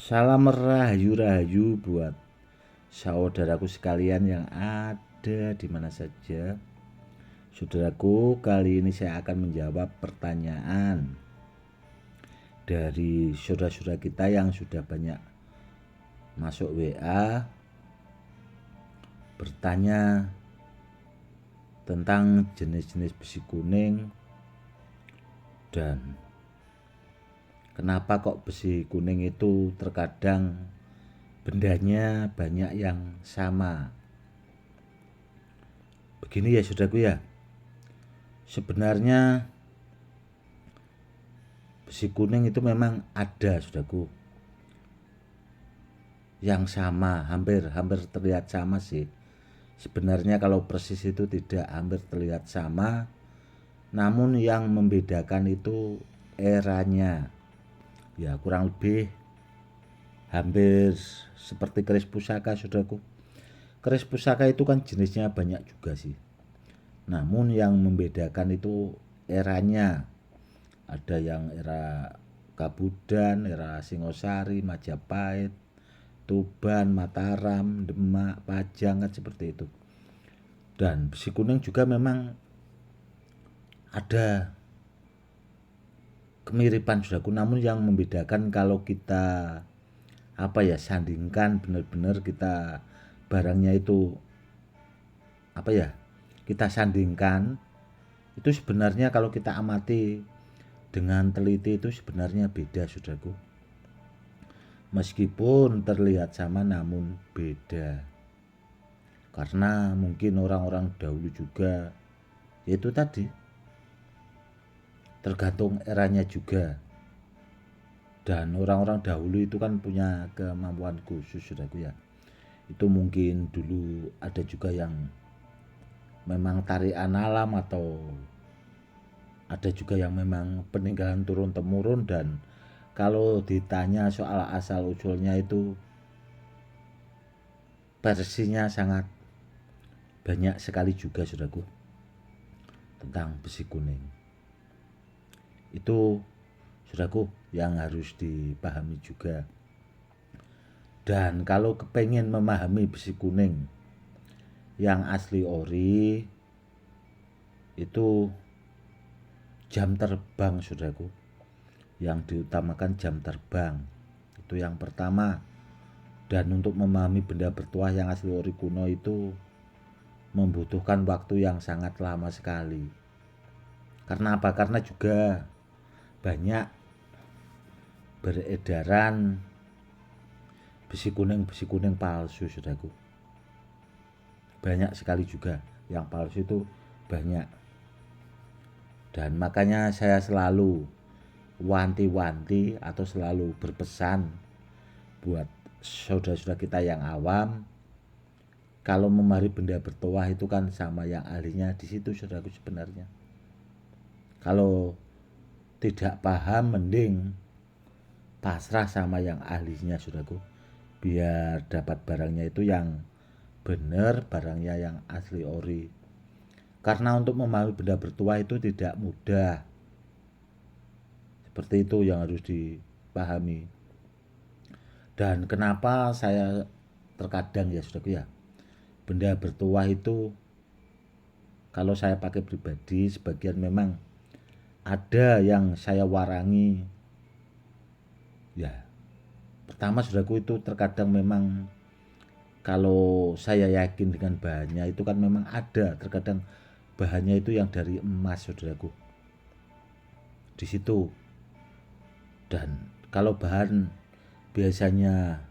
Salam rahayu-rahayu buat saudaraku sekalian yang ada di mana saja. Saudaraku, kali ini saya akan menjawab pertanyaan dari saudara-saudara kita yang sudah banyak masuk WA bertanya tentang jenis-jenis besi kuning dan kenapa kok besi kuning itu terkadang bendanya banyak yang sama. Begini ya saudaraku ya, sebenarnya besi kuning itu memang ada saudaraku yang sama, hampir terlihat sama sih. Sebenarnya kalau persis itu tidak hampir terlihat sama, namun yang membedakan itu eranya. Ya kurang lebih hampir seperti keris pusaka saudaraku. Keris pusaka itu kan jenisnya banyak juga sih. Namun yang membedakan itu eranya. Ada yang era Kabudan, era Singosari, Majapahit, Tuban, Mataram, Demak, Pajang kan seperti itu. Dan besi kuning juga memang ada kemiripan saudaraku, namun yang membedakan kalau kita sandingkan benar-benar kita barangnya itu kita sandingkan itu sebenarnya kalau kita amati dengan teliti itu sebenarnya beda saudaraku. Meskipun terlihat sama namun beda. Karena mungkin orang-orang dahulu juga yaitu tadi tergantung eranya juga. Dan orang-orang dahulu itu kan punya kemampuan khusus saudaraku ya. Itu mungkin dulu ada juga yang memang tarian alam atau ada juga yang memang peninggalan turun temurun. Dan kalau ditanya soal asal usulnya itu versinya sangat banyak sekali juga saudaraku tentang besi kuning. Itu saudaraku yang harus dipahami juga. Dan kalau kepengen memahami besi kuning yang asli ori itu jam terbang saudaraku, yang diutamakan jam terbang itu yang pertama. Dan untuk memahami benda bertuah yang asli ori kuno itu membutuhkan waktu yang sangat lama sekali. Karena apa? Karena juga banyak beredaran besi kuning palsu saudaraku. Banyak sekali juga yang palsu itu banyak. Dan makanya saya selalu wanti-wanti atau selalu berpesan buat saudara-saudara kita yang awam, kalau memahami benda bertuah itu kan sama yang ahlinya di situ saudaraku sebenarnya. Kalau tidak paham mending pasrah sama yang ahlinya saudaraku, biar dapat barangnya itu yang benar, barangnya yang asli ori. Karena untuk memahami benda bertuah itu tidak mudah. Seperti itu yang harus dipahami. Dan kenapa saya terkadang ya saudaraku ya, benda bertuah itu kalau saya pakai pribadi sebagian memang ada yang saya warangi. Ya, pertama saudaraku itu terkadang memang kalau saya yakin dengan bahannya itu kan memang ada terkadang bahannya itu yang dari emas saudaraku di situ. Dan kalau bahan biasanya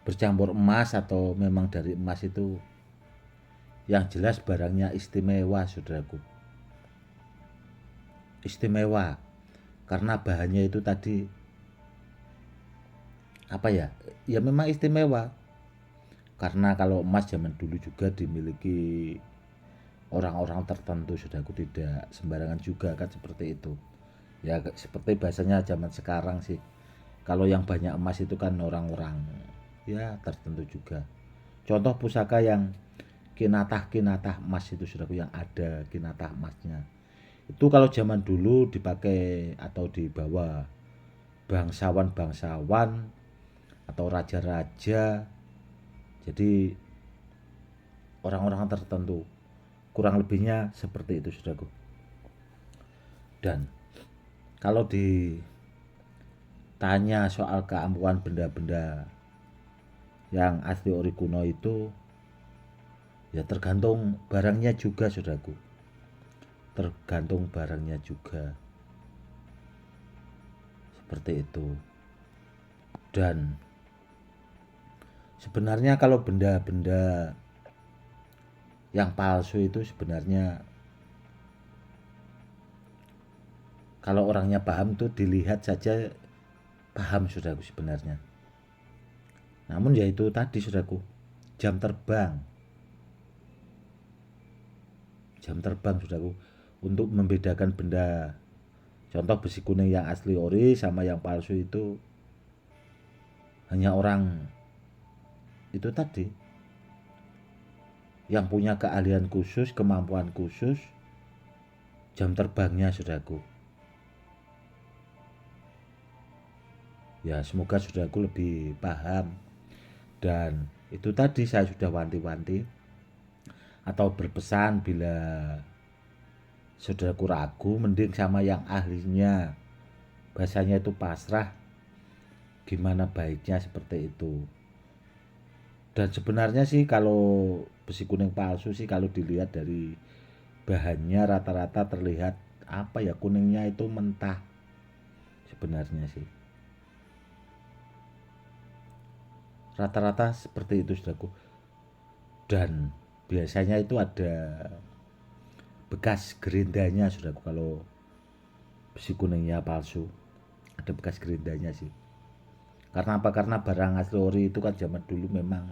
bercampur emas atau memang dari emas itu yang jelas barangnya istimewa saudaraku. Istimewa karena bahannya itu tadi ya memang istimewa. Karena kalau emas zaman dulu juga dimiliki orang-orang tertentu saudaraku, tidak sembarangan juga kan seperti itu. Ya seperti bahasanya zaman sekarang sih, kalau yang banyak emas itu kan orang-orang ya tertentu juga. Contoh pusaka yang kinatah emas itu saudaraku, yang ada kinatah emasnya itu kalau zaman dulu dipakai atau dibawa bangsawan atau raja-raja. Jadi orang-orang tertentu, kurang lebihnya seperti itu saudaraku. Dan kalau ditanya soal keampuhan benda-benda yang asli ori kuno itu, ya tergantung barangnya juga saudaraku, tergantung barangnya juga, seperti itu. Dan sebenarnya kalau benda-benda yang palsu itu sebenarnya kalau orangnya paham tuh dilihat saja paham saudaraku sebenarnya. Namun ya itu tadi saudaraku, jam terbang saudaraku, untuk membedakan benda, contoh besi kuning yang asli ori sama yang palsu itu hanya orang itu tadi yang punya keahlian khusus, kemampuan khusus, jam terbangnya saudaraku. Ya semoga saudaraku lebih paham. Dan itu tadi saya sudah wanti-wanti atau berpesan, bila saudaraku ragu mending sama yang ahlinya, bahasanya itu pasrah, gimana baiknya seperti itu. Dan sebenarnya sih kalau besi kuning palsu sih kalau dilihat dari bahannya rata-rata terlihat apa ya, kuningnya itu mentah sebenarnya sih, rata-rata seperti itu saudaraku. Dan biasanya itu ada bekas gerindanya saudaraku kalau besi kuningnya palsu, ada bekas gerindanya sih. Karena apa? Karena barang asli ori itu kan zaman dulu memang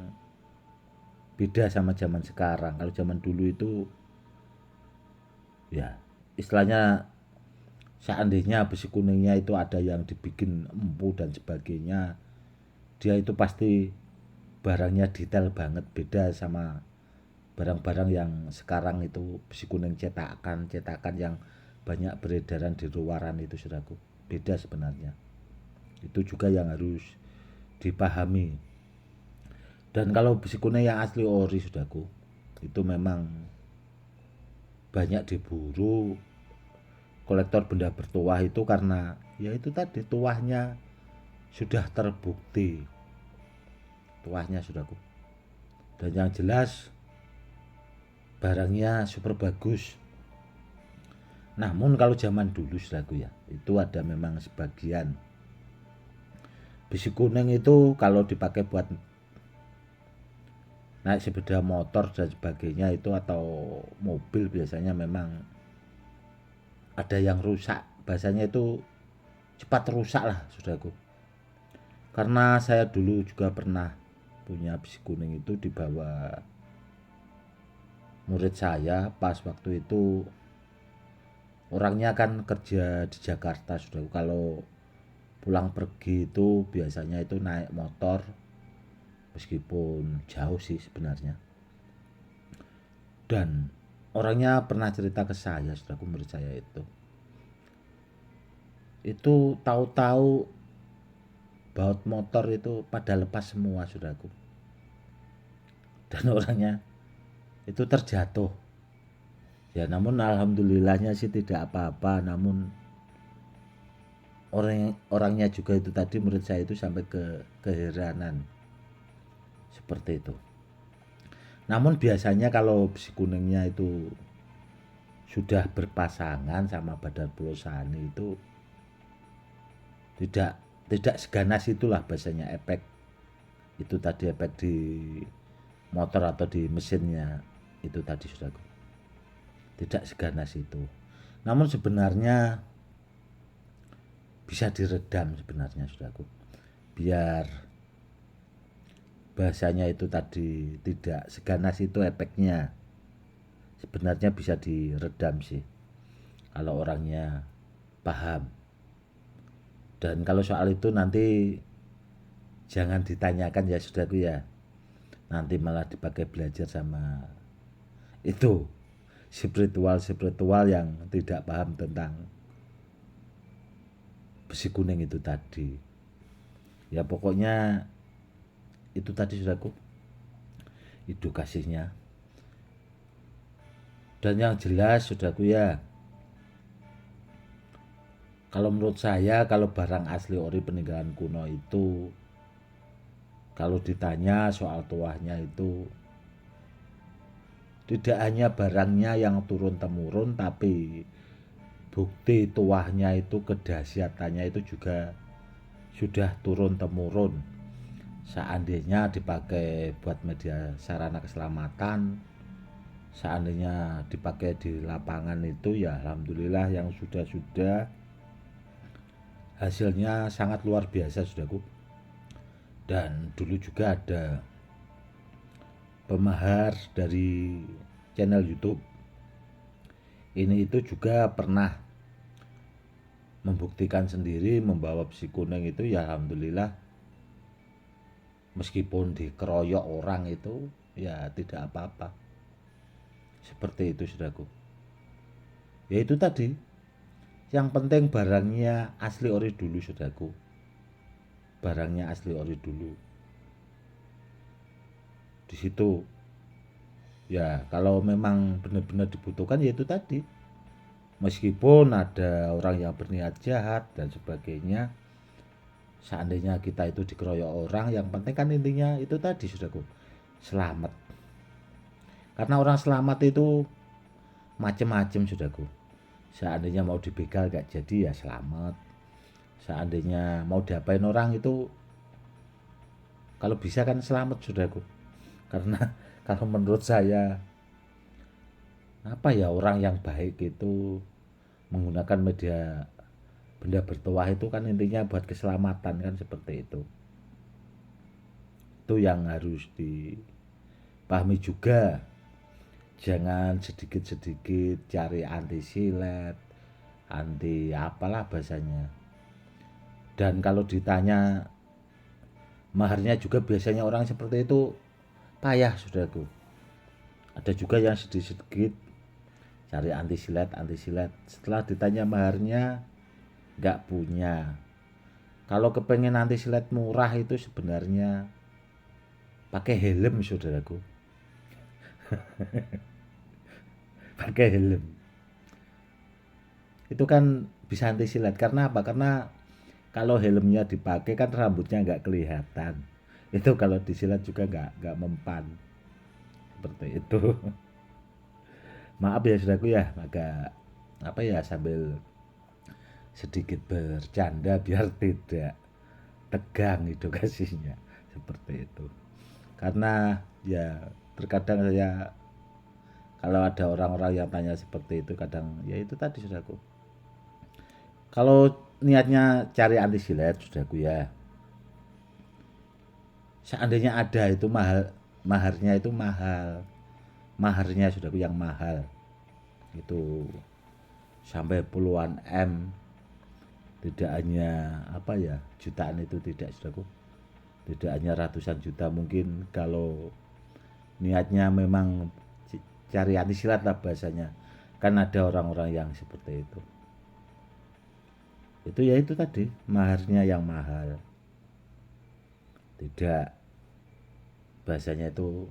beda sama zaman sekarang. Kalau zaman dulu itu ya istilahnya, seandainya besi kuningnya itu ada yang dibikin empu dan sebagainya, dia itu pasti barangnya detail banget, beda sama barang-barang yang sekarang itu besi kuning cetakan yang banyak beredaran di luaran itu saudaraku. Beda sebenarnya. Itu juga yang harus dipahami. Dan kalau besi kuning yang asli ori saudaraku, itu memang banyak diburu kolektor benda bertuah itu karena ya itu tadi, tuahnya sudah terbukti, tuahnya saudaraku. Dan yang jelas barangnya super bagus. Namun kalau zaman dulu saudaraku ya, itu ada memang sebagian besi kuning itu kalau dipakai buat naik sepeda motor dan sebagainya itu, atau mobil, biasanya memang ada yang rusak, bahasanya itu cepat rusak lah saudaraku. Karena saya dulu juga pernah punya besi kuning itu dibawa murid saya, pas waktu itu orangnya kan kerja di Jakarta saudaraku. Kalau pulang pergi itu biasanya itu naik motor, meskipun jauh sih sebenarnya. Dan orangnya pernah cerita ke saya saudaraku, murid saya itu tahu-tahu baut motor itu pada lepas semua saudaraku. Dan orangnya itu terjatuh. Ya namun alhamdulillahnya sih tidak apa-apa. Namun orangnya juga itu tadi, murid saya itu sampai keheranan seperti itu. Namun biasanya kalau besi kuningnya itu sudah berpasangan sama Badar Pulau Sani itu tidak seganas itulah bahasanya, efek itu tadi, efek di motor atau di mesinnya itu tadi saudaraku, tidak seganas itu. Namun sebenarnya bisa diredam sebenarnya saudaraku, biar bahasanya itu tadi tidak seganas itu efeknya, sebenarnya bisa diredam sih kalau orangnya paham. Dan kalau soal itu nanti jangan ditanyakan ya saudaraku ya, nanti malah dipakai belajar sama itu spiritual yang tidak paham tentang besi kuning itu tadi. Ya pokoknya itu tadi saudaraku, edukasinya. Dan yang jelas saudaraku ya, kalau menurut saya kalau barang asli ori peninggalan kuno itu, kalau ditanya soal tuahnya itu tidak hanya barangnya yang turun temurun, tapi bukti tuahnya itu kedahsyatannya itu juga sudah turun temurun. Seandainya dipakai buat media sarana keselamatan, seandainya dipakai di lapangan itu ya alhamdulillah yang sudah hasilnya sangat luar biasa saudaraku. Dan dulu juga ada pemahar dari channel YouTube ini itu juga pernah membuktikan sendiri membawa besi kuning itu ya alhamdulillah, meskipun dikeroyok orang itu ya tidak apa-apa. Seperti itu saudaraku. Ya itu tadi, yang penting barangnya asli ori dulu saudaraku. Barangnya asli ori dulu. Di situ ya kalau memang benar-benar dibutuhkan ya itu tadi. Meskipun ada orang yang berniat jahat dan sebagainya, seandainya kita itu dikeroyok orang, yang penting kan intinya itu tadi saudaraku, selamat. Karena orang selamat itu macem-macem saudaraku. Seandainya mau dibegal gak jadi ya selamat. Seandainya mau diapain orang itu, kalau bisa kan selamat saudaraku. Karena kalau menurut saya, apa ya, orang yang baik itu menggunakan media benda bertuah itu kan intinya buat keselamatan kan, seperti itu. Itu yang harus dipahami juga. Jangan sedikit-sedikit cari anti silet, anti apalah bahasanya. Dan kalau ditanya maharnya juga biasanya orang seperti itu payah saudaraku. Ada juga yang sedikit-sedikit cari anti silet. Setelah ditanya maharnya nggak punya. Kalau kepengen anti silet murah itu sebenarnya pakai helm saudaraku. Pakai helm. Itu kan bisa anti silet. Karena apa? Karena kalau helmnya dipakai kan rambutnya nggak kelihatan. Itu kalau disilet juga nggak mempan. Seperti itu. Maaf ya saudaraku ya, agak apa ya, sambil sedikit bercanda biar tidak tegang edukasinya, seperti itu. Karena ya terkadang saya kalau ada orang-orang yang tanya seperti itu, kadang ya itu tadi saudaraku. Kalau niatnya cari anti silet saudaraku ya, seandainya ada itu mahal, maharnya itu mahal. Maharnya saudaraku yang mahal. Itu sampai puluhan M, tidak hanya apa ya, jutaan itu tidak saudaraku. Tidak hanya ratusan juta, mungkin kalau niatnya memang cari anti silat lah bahasanya. Kan ada orang-orang yang seperti itu. Itu ya itu tadi, maharnya yang mahal. Tidak, bahasanya itu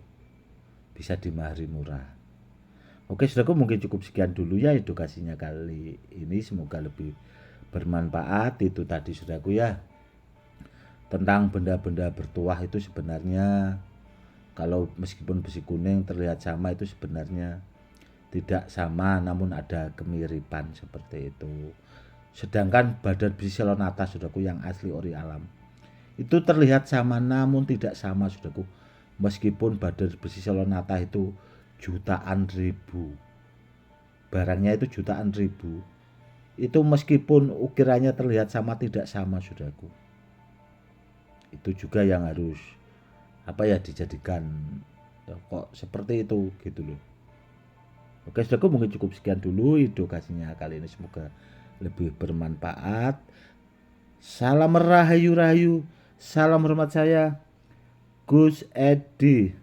bisa dimahari murah. Oke saudaraku, mungkin cukup sekian dulu ya edukasinya kali ini, semoga lebih bermanfaat. Itu tadi saudaraku ya, tentang benda-benda bertuah itu sebenarnya kalau meskipun besi kuning terlihat sama itu sebenarnya tidak sama, namun ada kemiripan seperti itu. Sedangkan badan besi selonata saudaraku yang asli ori alam itu terlihat sama namun tidak sama saudaraku. Meskipun badan besi selonata itu jutaan ribu, barangnya itu jutaan ribu, itu meskipun ukirannya terlihat sama tidak sama saudaraku. Itu juga yang harus apa ya, dijadikan kok seperti itu gitu loh. Oke saudaraku, mungkin cukup sekian dulu edukasinya kali ini, semoga lebih bermanfaat. Salam rahayu, salam hormat saya Gus Edi.